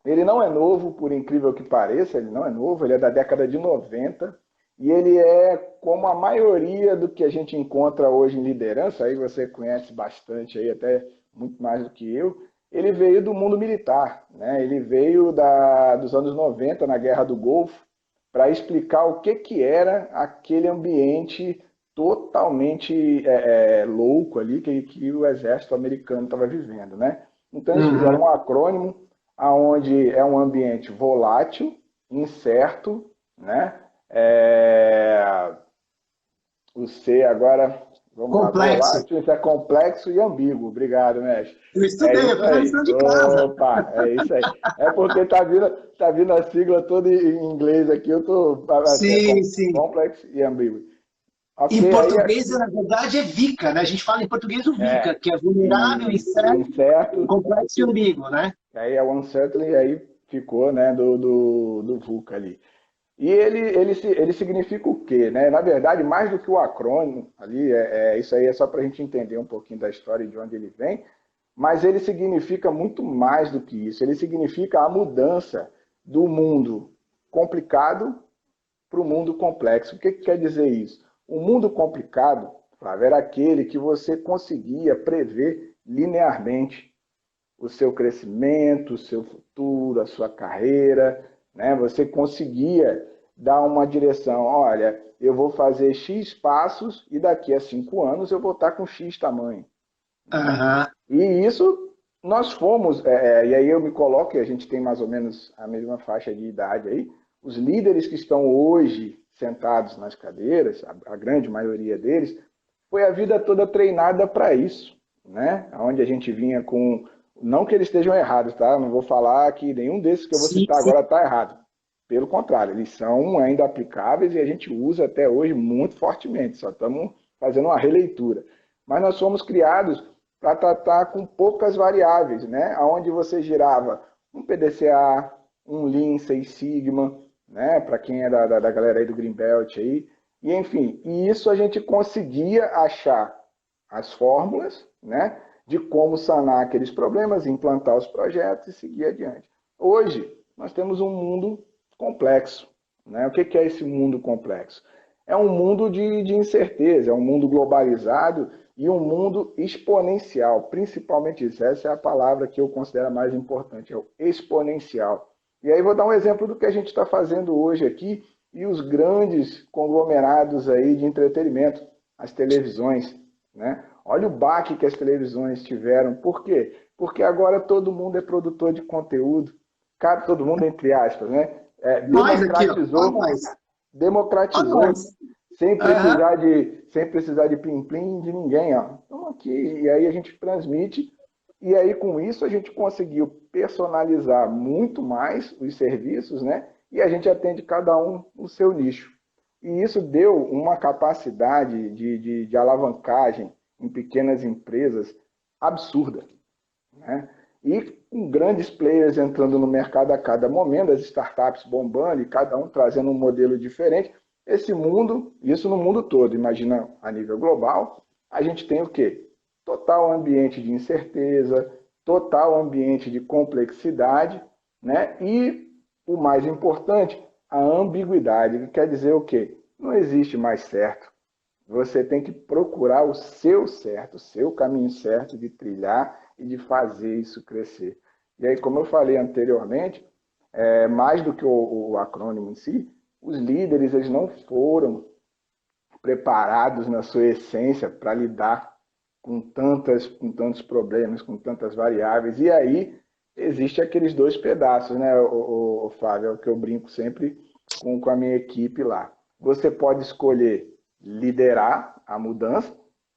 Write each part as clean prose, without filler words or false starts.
Ele não é novo, por incrível que pareça, ele não é novo, ele é da década de 90 e ele é como a maioria do que a gente encontra hoje em liderança, aí você conhece bastante, aí até muito mais do que eu, ele veio do mundo militar, né? Ele veio dos anos 90, na Guerra do Golfo, para explicar o que era aquele ambiente totalmente louco ali que o exército americano estava vivendo, né? Então eles fizeram Uhum. um acrônimo aonde é um ambiente volátil, incerto, né? É, o C agora, vamos lá, Complexo. volátil, isso é complexo e ambíguo. Obrigado, mestre. Eu É estudei, eu isso fiz a aí. lição de casa. Opa, é isso aí. É porque tá vindo a sigla toda em inglês aqui, eu tô Sim, sim. complexo e ambíguo. Em Ok, aí português, na verdade, é VICA, né? A gente fala em português o VICA, é que é vulnerável, incerto, incerto, complexo e ambíguo, né? aí é o uncertainty, aí ficou, né, do VUCA ali. E ele significa o quê? Né? Na verdade, mais do que o acrônimo ali, isso aí é só para a gente entender um pouquinho da história e de onde ele vem, mas ele significa muito mais do que isso. Ele significa a mudança do mundo complicado para o mundo complexo. O que quer dizer isso? O mundo complicado, Flávio, era aquele que você conseguia prever linearmente o seu crescimento, o seu futuro, a sua carreira, né? Você conseguia dar uma direção, olha, eu vou fazer X passos e daqui a 5 anos eu vou estar com X tamanho, né? Aham. E isso nós fomos, e aí eu me coloco, e a gente tem mais ou menos a mesma faixa de idade aí, os líderes que estão hoje sentados nas cadeiras, a grande maioria deles, foi a vida toda treinada para isso, né? Onde a gente vinha com, não que eles estejam errados, tá? Não vou falar que nenhum desses que eu vou Sim, citar sim. agora está errado. Pelo contrário, eles são ainda aplicáveis e a gente usa até hoje muito fortemente, só estamos fazendo uma releitura. Mas nós fomos criados para tratar com poucas variáveis, né? Onde você girava um PDCA, um Lean Six Sigma, né? Para quem é da galera aí do Greenbelt aí, e enfim, e isso a gente conseguia achar as fórmulas, né? De como sanar aqueles problemas, implantar os projetos e seguir adiante. Hoje nós temos um mundo complexo, né? O que é esse mundo complexo? É um mundo de incerteza, é um mundo globalizado e um mundo exponencial, principalmente isso. Essa é a palavra que eu considero a mais importante, é o exponencial. E aí vou dar um exemplo do que a gente está fazendo hoje aqui e os grandes conglomerados aí de entretenimento, as televisões, né? Olha o baque que as televisões tiveram. Por quê? Porque agora todo mundo é produtor de conteúdo. Cara, todo mundo entre aspas, né? Nós aqui, ó. Ó nós. Ó Democratizou nós. Aham. sem precisar de plim-plim de ninguém, ó. Então aqui, e aí a gente transmite, e aí com isso a gente conseguiu personalizar muito mais os serviços, né? E a gente atende cada um no seu nicho. E isso deu uma capacidade de alavancagem em pequenas empresas absurda, né? E com grandes players entrando no mercado a cada momento, as startups bombando e cada um trazendo um modelo diferente. Esse mundo, isso no mundo todo, imagina a nível global, a gente tem o quê? Total ambiente de incerteza, total ambiente de complexidade, né? E o mais importante, a ambiguidade, que quer dizer o quê? Não existe mais certo. Você tem que procurar o seu certo, o seu caminho certo de trilhar e de fazer isso crescer. E aí, como eu falei anteriormente, mais do que o acrônimo em si, os líderes eles não foram preparados na sua essência para lidar com tantos problemas, com tantas variáveis. E aí existe aqueles dois pedaços, né, o Flávio, é o que eu brinco sempre com a minha equipe lá. Você pode escolher liderar a mudança,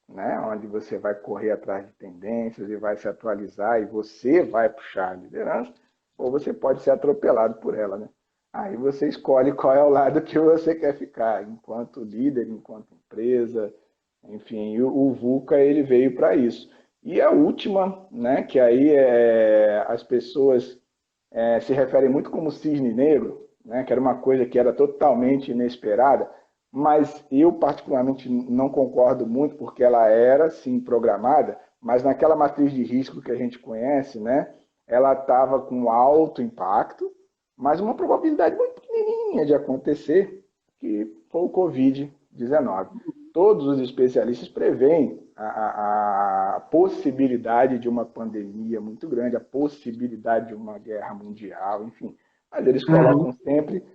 né, onde você vai correr atrás de tendências e vai se atualizar e você vai puxar a liderança, ou você pode ser atropelado por ela, né? Aí você escolhe qual é o lado que você quer ficar, enquanto líder, enquanto empresa, enfim, o VUCA ele veio para isso. E a última, né, que aí as pessoas se referem muito como cisne negro, né, que era uma coisa que era totalmente inesperada, mas eu particularmente não concordo muito porque ela era sim programada, mas naquela matriz de risco que a gente conhece, né, ela estava com alto impacto, mas uma probabilidade muito pequenininha de acontecer, que foi o Covid-19. Todos os especialistas preveem a possibilidade de uma pandemia muito grande, a possibilidade de uma guerra mundial, enfim. Mas eles colocam sempre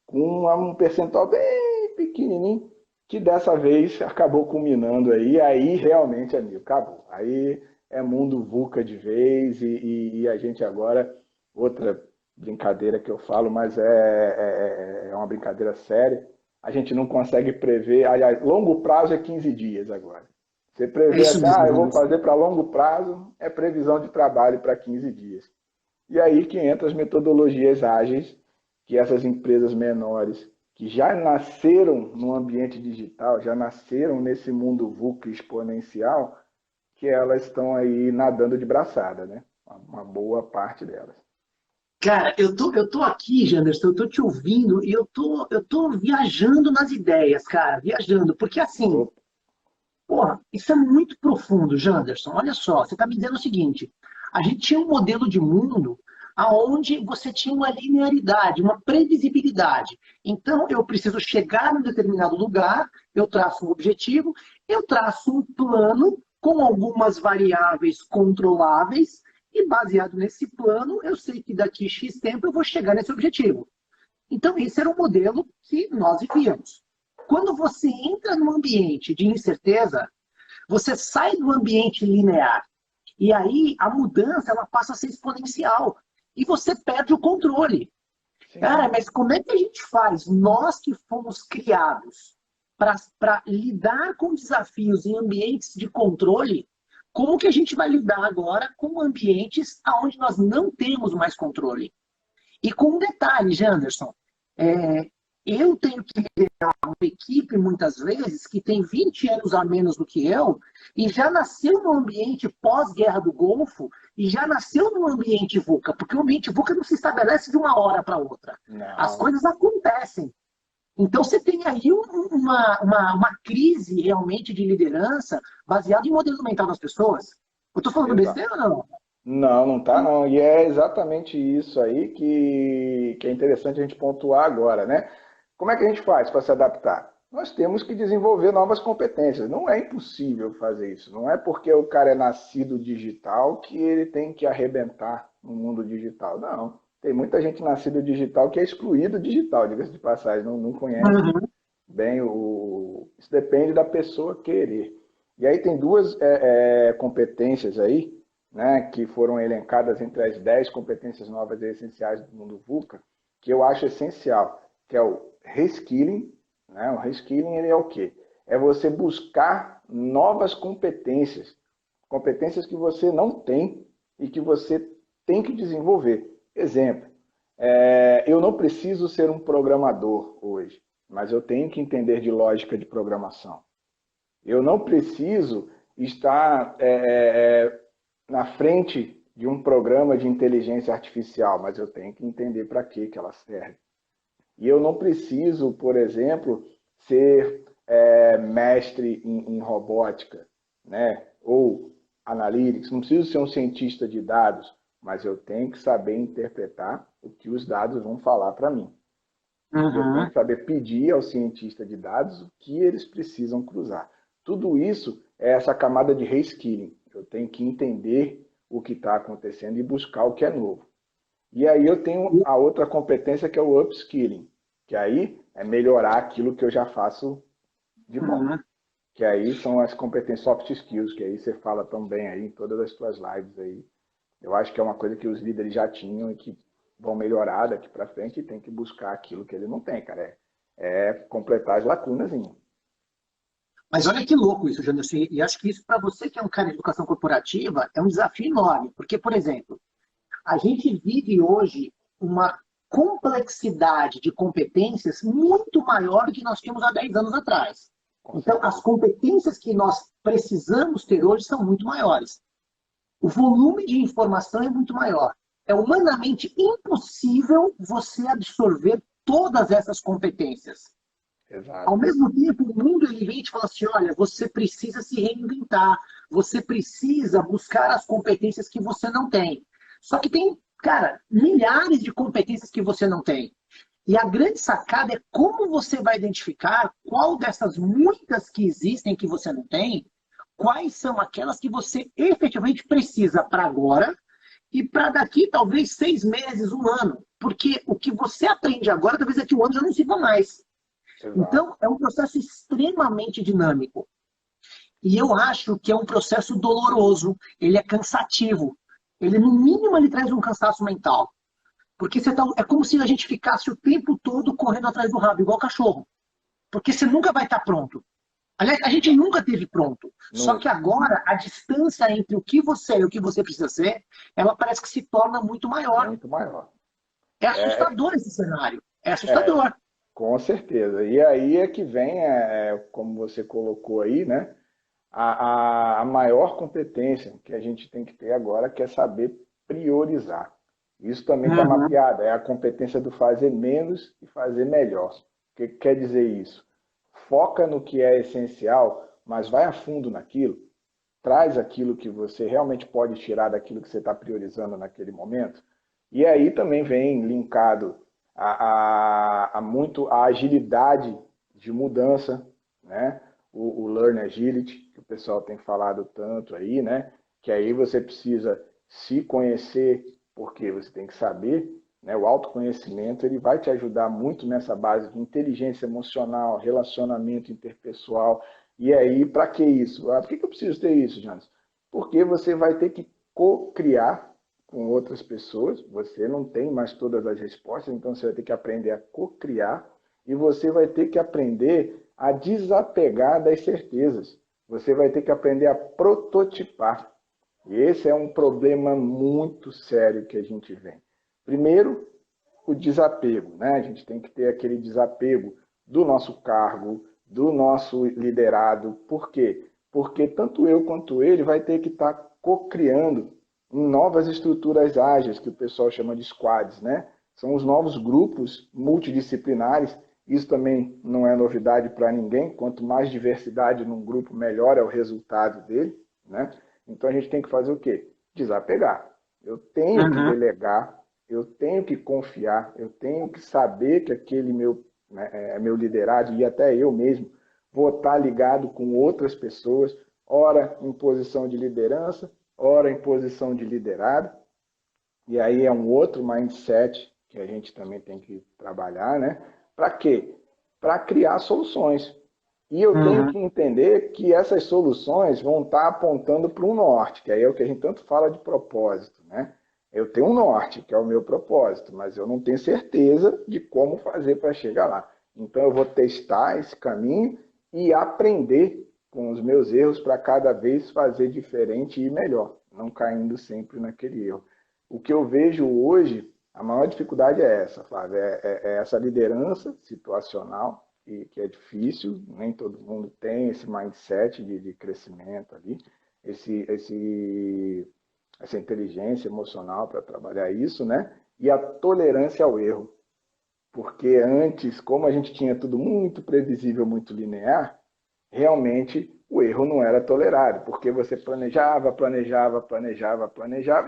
com um percentual bem pequenininho, que dessa vez acabou culminando aí realmente, amigo, acabou. Aí é mundo VUCA de vez e a gente agora, outra brincadeira que eu falo, mas é uma brincadeira séria, a gente não consegue prever, aliás, longo prazo é 15 dias agora. Você prevê assim, eu vou fazer para longo prazo, é previsão de trabalho para 15 dias. E aí que entra as metodologias ágeis, que essas empresas menores, que já nasceram no ambiente digital, já nasceram nesse mundo VUCA exponencial, que elas estão aí nadando de braçada, né? Uma boa parte delas. Cara, eu tô aqui, Janderson, eu tô te ouvindo e eu tô viajando nas ideias, cara, viajando, porque assim, porra, isso é muito profundo, Janderson. Olha só, você tá me dizendo o seguinte, a gente tinha um modelo de mundo aonde você tinha uma linearidade, uma previsibilidade. Então, eu preciso chegar em um determinado lugar, eu traço um objetivo, eu traço um plano com algumas variáveis controláveis, e baseado nesse plano, eu sei que daqui X tempo eu vou chegar nesse objetivo. Então, esse era o modelo que nós vivíamos. Quando você entra num ambiente de incerteza, você sai do ambiente linear. E aí a mudança ela passa a ser exponencial. E você perde o controle. Sim. Cara, mas como é que a gente faz? Nós que fomos criados para lidar com desafios em ambientes de controle, como que a gente vai lidar agora com ambientes onde nós não temos mais controle? E com um detalhe, Janderson, eu tenho que liderar uma equipe, muitas vezes, que tem 20 anos a menos do que eu, e já nasceu no ambiente pós-guerra do Golfo, e já nasceu no ambiente VUCA, porque o ambiente VUCA não se estabelece de uma hora para outra. Não. As coisas acontecem. Então, você tem aí uma crise realmente de liderança baseada em modelo mental das pessoas. Eu estou falando besteira ou não? Não, não tá não. E é exatamente isso aí que é interessante a gente pontuar agora, né? Como é que a gente faz para se adaptar? Nós temos que desenvolver novas competências. Não é impossível fazer isso. Não é porque o cara é nascido digital que ele tem que arrebentar no mundo digital. Não. Tem muita gente nascida digital que é excluído digital, diga-se de passagem, não conhece bem o... Isso depende da pessoa querer. E aí tem duas competências aí, né, que foram elencadas entre as 10 competências novas e essenciais do mundo VUCA, que eu acho essencial, que é o reskilling. Né? O reskilling ele é o quê? É você buscar novas competências, competências que você não tem e que você tem que desenvolver. Exemplo, eu não preciso ser um programador hoje, mas eu tenho que entender de lógica de programação. Eu não preciso estar na frente de um programa de inteligência artificial, mas eu tenho que entender para que ela serve. E eu não preciso, por exemplo, ser mestre em robótica, né? Ou analytics, não preciso ser um cientista de dados, mas eu tenho que saber interpretar o que os dados vão falar para mim. Eu tenho que saber pedir ao cientista de dados o que eles precisam cruzar. Tudo isso é essa camada de reskilling. Eu tenho que entender o que está acontecendo e buscar o que é novo. E aí eu tenho a outra competência que é o upskilling, que aí é melhorar aquilo que eu já faço de bom. Que aí são as competências soft skills, que aí você fala tão bem aí em todas as suas lives aí. Eu acho que é uma coisa que os líderes já tinham e que vão melhorar daqui para frente e tem que buscar aquilo que ele não tem, cara. É completar as lacunas. Mas olha que louco isso, Janderson. E acho que isso, para você que é um cara de educação corporativa, é um desafio enorme. Porque, por exemplo, a gente vive hoje uma complexidade de competências muito maior do que nós tínhamos há 10 anos atrás. Então, as competências que nós precisamos ter hoje são muito maiores. O volume de informação é muito maior. É humanamente impossível você absorver todas essas competências. Exato. Ao mesmo tempo, o mundo ele vem e te fala assim, olha, você precisa se reinventar, você precisa buscar as competências que você não tem. Só que tem, cara, milhares de competências que você não tem. E a grande sacada é como você vai identificar qual dessas muitas que existem que você não tem, quais são aquelas que você efetivamente precisa para agora e para daqui talvez 6 meses, um ano. Porque o que você aprende agora, talvez daqui um ano já não sirva mais. Exato. Então, é um processo extremamente dinâmico. E eu acho que é um processo doloroso, ele é cansativo. Ele, no mínimo, ele traz um cansaço mental. Porque você tá, é como se a gente ficasse o tempo todo correndo atrás do rabo, igual cachorro. Porque você nunca vai estar pronto. Aliás, a gente nunca teve pronto. Só que agora, a distância entre o que você é e o que você precisa ser, ela parece que se torna muito maior. Muito maior. É assustador esse cenário. É assustador. Com certeza. E aí é que vem, como você colocou aí, né? A maior competência que a gente tem que ter agora, que é saber priorizar. Isso também está mapeado, é a competência do fazer menos e fazer melhor. O que quer dizer isso? Foca no que é essencial, mas vai a fundo naquilo, traz aquilo que você realmente pode tirar daquilo que você está priorizando naquele momento. E aí também vem linkado muito a agilidade de mudança, né? O Learn Agility, que o pessoal tem falado tanto aí, né? Que aí você precisa se conhecer, porque você tem que saber, né? O autoconhecimento ele vai te ajudar muito nessa base de inteligência emocional, relacionamento interpessoal. E aí, para que isso? Por que eu preciso ter isso, Jonas? Porque você vai ter que co-criar com outras pessoas, você não tem mais todas as respostas, então você vai ter que aprender a co-criar e você vai ter que aprender a desapegar das certezas. Você vai ter que aprender a prototipar. E esse é um problema muito sério que a gente vem. Primeiro, o desapego, né? A gente tem que ter aquele desapego do nosso cargo, do nosso liderado. Por quê? Porque tanto eu quanto ele vai ter que estar co-criando em novas estruturas ágeis, que o pessoal chama de squads, né? São os novos grupos multidisciplinares. Isso também não é novidade para ninguém. Quanto mais diversidade num grupo, melhor é o resultado dele, né? Então a gente tem que fazer o quê? Desapegar. Eu tenho que delegar, eu tenho que confiar, eu tenho que saber que aquele meu liderado, e até eu mesmo, vou estar ligado com outras pessoas, ora em posição de liderança, ora em posição de liderado. E aí é um outro mindset que a gente também tem que trabalhar, né? Para quê? Para criar soluções. E eu tenho que entender que essas soluções vão estar apontando para um norte, que aí é o que a gente tanto fala de propósito, né? Eu tenho um norte, que é o meu propósito, mas eu não tenho certeza de como fazer para chegar lá. Então eu vou testar esse caminho e aprender com os meus erros para cada vez fazer diferente e melhor, não caindo sempre naquele erro. O que eu vejo hoje, a maior dificuldade é essa, Flávio, é essa liderança situacional, que é difícil, nem todo mundo tem esse mindset de crescimento ali, essa inteligência emocional para trabalhar isso, né? E a tolerância ao erro. Porque antes, como a gente tinha tudo muito previsível, muito linear, realmente o erro não era tolerado, porque você planejava,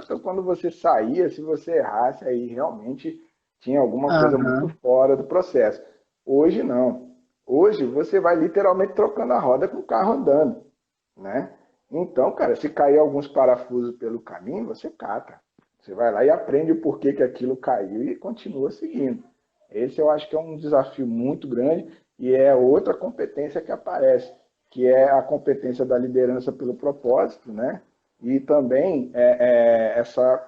então quando você saía, se você errasse, aí realmente tinha alguma coisa muito fora do processo. Hoje não. Hoje você vai literalmente trocando a roda com o carro andando, né? Então, cara, se cair alguns parafusos pelo caminho, você cata. Você vai lá e aprende o porquê que aquilo caiu e continua seguindo. Esse eu acho que é um desafio muito grande e é outra competência que aparece, que é a competência da liderança pelo propósito, né? E também essa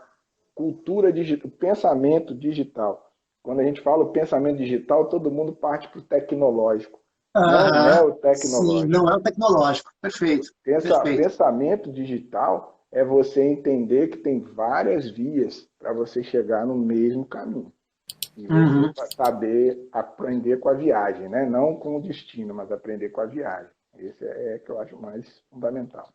cultura digital, o pensamento digital. Quando a gente fala o pensamento digital, todo mundo parte para o tecnológico. Não é o tecnológico. Sim, não é o tecnológico. Perfeito. Pensamento digital é você entender que tem várias vias para você chegar no mesmo caminho. E você saber aprender com a viagem, né? Não com o destino, mas aprender com a viagem. Esse é que eu acho mais fundamental.